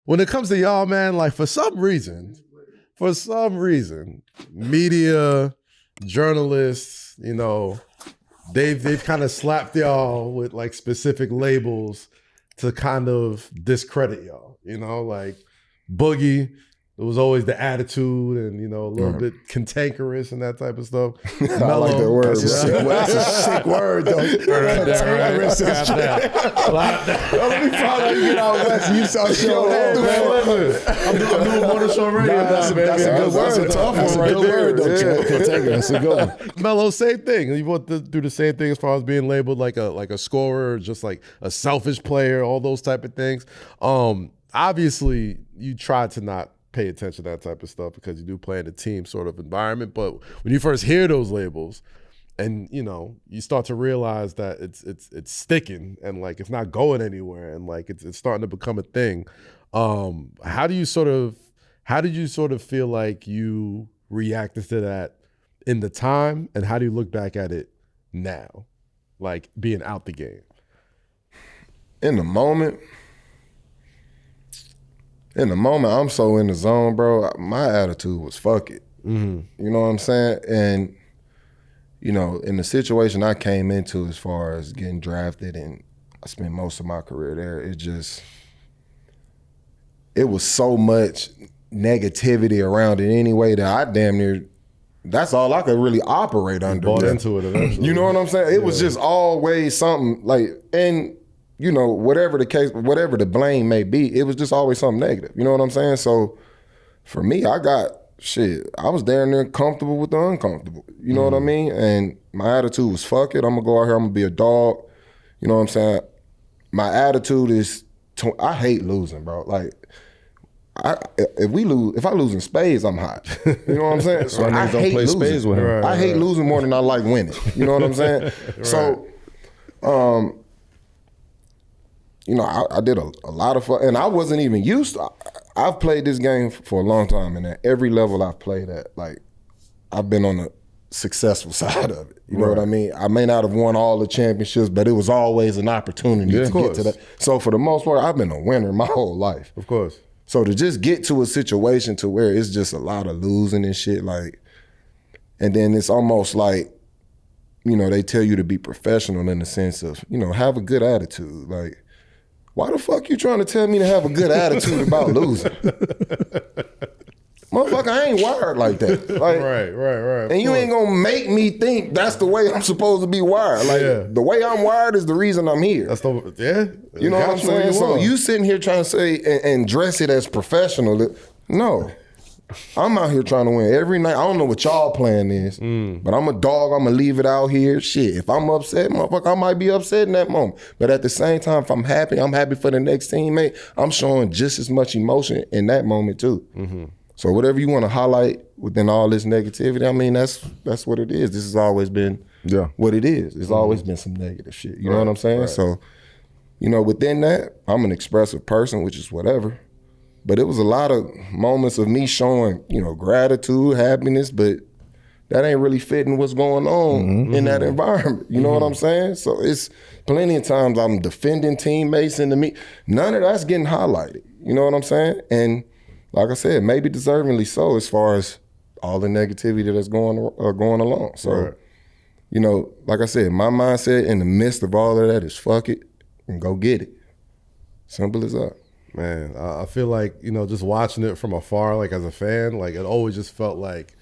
when it comes to y'all, man, like for some reason, media, journalists, you know, they've kind of slapped y'all with like specific labels to kind of discredit y'all, you know, like Boogie. It was always the attitude and, you know, a little bit cantankerous and that type of stuff. Melo, I like that word. That's a sick word, though. Cantankerous. Let me follow you get out west. You saw show I'm doing more than show radio. That's a good word. That's a tough one right there. Cantankerous. That's a good one. Melo, same thing. You want to do the same thing as far as being labeled like a scorer, just like a selfish player, all those type of things. Obviously, you try to not pay attention to that type of stuff because you do play in a team sort of environment. But when you first hear those labels and, you know, you start to realize that it's sticking and like it's not going anywhere and like it's starting to become a thing. How did you sort of feel like you reacted to that in the time, and how do you look back at it now, like being out the game? In the moment, I'm so in the zone, bro. My attitude was fuck it. Mm-hmm. You know what I'm saying? And, you know, in the situation I came into as far as getting drafted and I spent most of my career there, it was so much negativity around it anyway that I damn near, that's all I could really operate under. Bought into it eventually. You know what I'm saying? It was just always something like, and you know, whatever the case, whatever the blame may be, it was just always something negative. You know what I'm saying? So for me, I was down there comfortable with the uncomfortable. You know what I mean? And my attitude was fuck it. I'm gonna go out here, I'm gonna be a dog. You know what I'm saying? My attitude is, I hate losing, bro. Like, if I lose in spades, I'm hot. You know what I'm saying? So I hate play losing. Spades with him. I hate losing more than I like winning. You know what I'm saying? Right. So, you know, I did a lot of fun, and I wasn't even used to. I've played this game for a long time, and at every level I've played at, like, I've been on the successful side of it. You know what I mean? I may not have won all the championships, but it was always an opportunity to get to that. So for the most part, I've been a winner my whole life. Of course. So to just get to a situation to where it's just a lot of losing and shit, like, and then it's almost like, you know, they tell you to be professional in the sense of, you know, have a good attitude. Like, why the fuck you trying to tell me to have a good attitude about losing? Motherfucker, I ain't wired like that. Like, right. And you ain't gonna make me think that's the way I'm supposed to be wired. Like, the way I'm wired is the reason I'm here. You know what I'm saying? So you sitting here trying to say and dress it as professional. No. I'm out here trying to win every night. I don't know what y'all plan is, but I'm a dog. I'm going to leave it out here. Shit, if I'm upset, motherfucker, I might be upset in that moment. But at the same time, if I'm happy for the next teammate. I'm showing just as much emotion in that moment too. Mm-hmm. So whatever you want to highlight within all this negativity, I mean, that's what it is. This has always been what it is. It's always been some negative shit. You know what I'm saying? Right. So, you know, within that, I'm an expressive person, which is whatever. But it was a lot of moments of me showing, you know, gratitude, happiness, but that ain't really fitting what's going on in that environment. You know what I'm saying? So it's plenty of times I'm defending teammates in the meet. None of that's getting highlighted. You know what I'm saying? And like I said, maybe deservingly so as far as all the negativity that's going along. So, you know, like I said, my mindset in the midst of all of that is fuck it and go get it. Simple as that. Man, I feel like, you know, just watching it from afar, like as a fan, like it always just felt like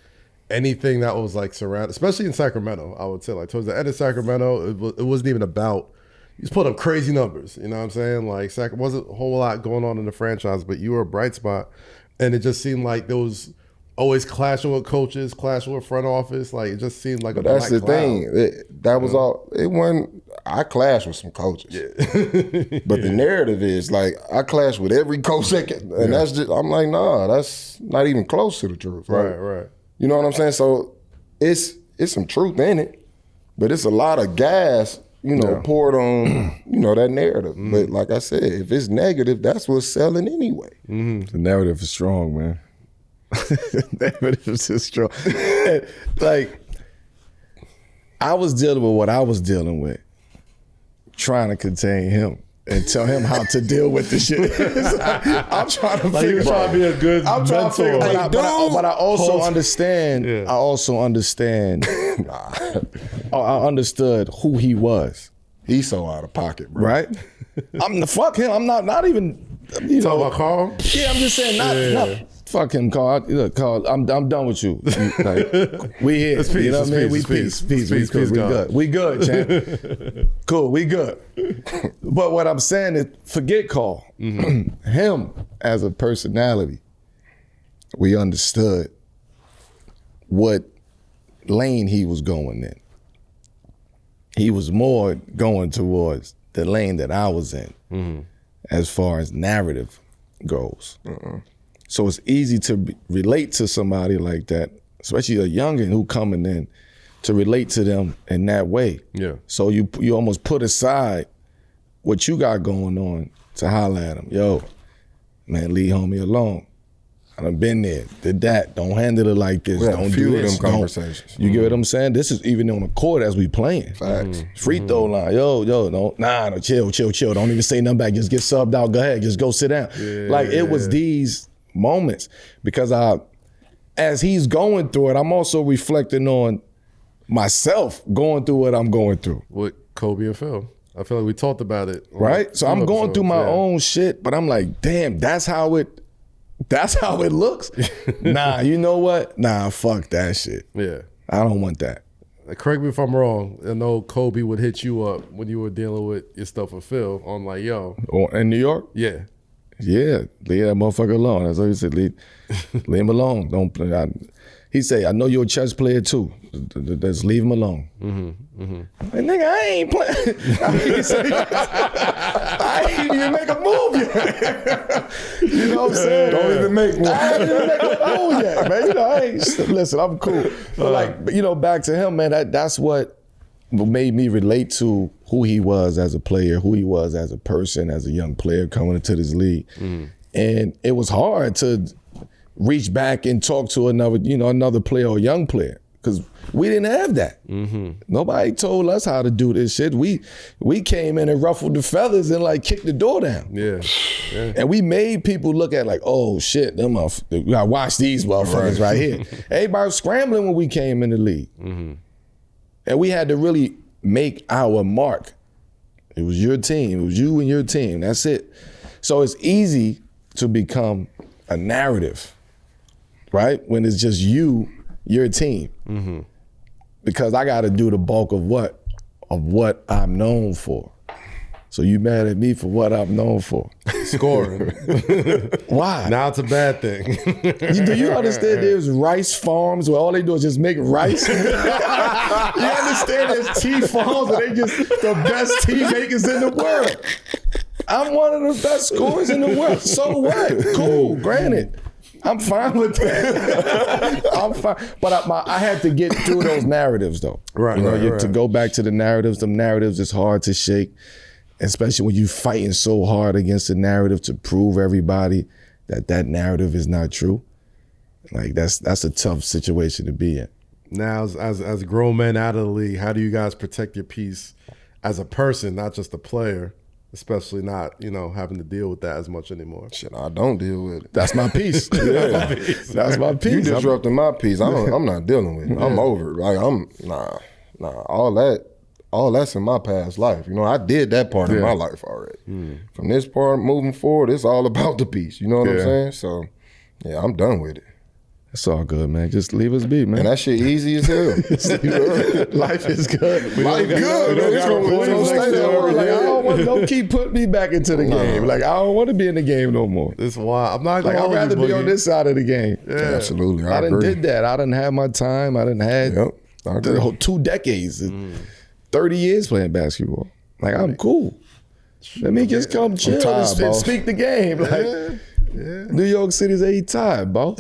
anything that was like surrounded, especially in Sacramento, I would say, like towards the end of Sacramento, it wasn't even about, you just put up crazy numbers, you know what I'm saying? Like wasn't a whole lot going on in the franchise, but you were a bright spot. And it just seemed like there was always clashing with coaches, clashing with front office. Like it just seemed like a black cloud. That's the thing. That was all, it wasn't, I clashed with some coaches. Yeah. But the narrative is like, I clashed with every coach that can, and that's just, I'm like, nah, that's not even close to the truth. Right. You know what I'm saying? So it's some truth in it, but it's a lot of gas, you know, poured on, you know, that narrative. But like I said, if it's negative, that's what's selling anyway. The narrative is strong, man. The narrative is just strong. Like, I was dealing with what I was dealing with, trying to contain him. and tell him how to deal with the shit. I'm trying to figure. You trying to be a good I'm trying to figure, but I also understand. Yeah. I also understand. I understood who he was. He's so out of pocket, bro. Right? Fuck him. I'm not even. You talking know about Carl? Yeah, I'm just saying. Not fuck him, Carl. Look, Carl, I'm done with you. Like, we here. It's peace, you know what I mean? peace, We good. We good, champ. Cool. We good. But what I'm saying is, forget Carl. Him as a personality, we understood what lane he was going in. He was more going towards the lane that I was in, as far as narrative goes. So it's easy to relate to somebody like that, especially a youngin' who coming in, to relate to them in that way. Yeah. So you almost put aside what you got going on to holler at them. Yo, man, leave homie alone. I done been there, did that. Don't handle it like this. Don't do this. Them conversations. You get what I'm saying? This is even on the court as we playing. Facts. Free throw line. Yo, no, chill. Don't even say nothing back. Just get subbed out. Go ahead. Just go sit down. Like it was these moments because as he's going through it, I'm also reflecting on myself going through what I'm going through. With Kobe and Phil. I feel like we talked about it. Right? So I'm going through my own shit, but I'm like, damn, that's how it looks? Nah, you know what? Nah, fuck that shit. Yeah. I don't want that. Correct me if I'm wrong. I know Kobe would hit you up when you were dealing with your stuff with Phil on like, yo. In New York? Yeah. Yeah, leave that motherfucker alone. That's what he said. Leave him alone. Don't play. He say, I know you're a chess player too. Just leave him alone. Like, nigga, I ain't playing. I ain't even make a move yet. You know what I'm saying? Don't even make one. I ain't even make a move yet, man. You know, listen, I'm cool. But like, back to him, man, that's what made me relate to who he was as a player, who he was as a person, as a young player coming into this league. And it was hard to reach back and talk to another player or young player because we didn't have that. Nobody told us how to do this shit. We came in and ruffled the feathers and like kicked the door down. Yeah. And we made people look at like, oh shit, we gotta watch these motherfuckers right here. Everybody was scrambling when we came in the league. And we had to really make our mark. It was your team. It was you and your team. That's it. So it's easy to become a narrative, right? When it's just you, your team. Because I got to do the bulk of what I'm known for. So you mad at me for what I'm known for? Scoring. Why? Now it's a bad thing. Do you understand there's rice farms where all they do is just make rice? You understand there's tea farms where they just the best tea makers in the world. I'm one of the best scorers in the world. So what? Cool, granted. I'm fine with that. I'm fine. But I had to get through those narratives though. Right, To go back to the narratives, them narratives is hard to shake. Especially when you're fighting so hard against the narrative to prove everybody that narrative is not true. Like that's a tough situation to be in. Now, as grown men out of the league, how do you guys protect your peace as a person, not just a player, especially not, having to deal with that as much anymore? Shit, I don't deal with it. That's my peace. Yeah. That's my peace. You disrupting my peace. I'm not dealing with it. I'm over it. Like all that's in my past life. I did that part of my life already. From this part moving forward, it's all about the peace. You know what I'm saying? So, yeah, I'm done with it. It's all good, man. Just leave us be, man. And that shit easy as hell. Life is good. Life good. Like, don't keep putting me back into the game. Like, I don't want to be in the game no more. It's wild. I'm not gonna I'd rather be on this side of the game. Yeah. Absolutely. I done did that. I done had my time. I done had the whole 2 decades, 30 years playing basketball. Like, I'm cool. Let me just come chill and speak the game. Like, New York City's 8 time, boss.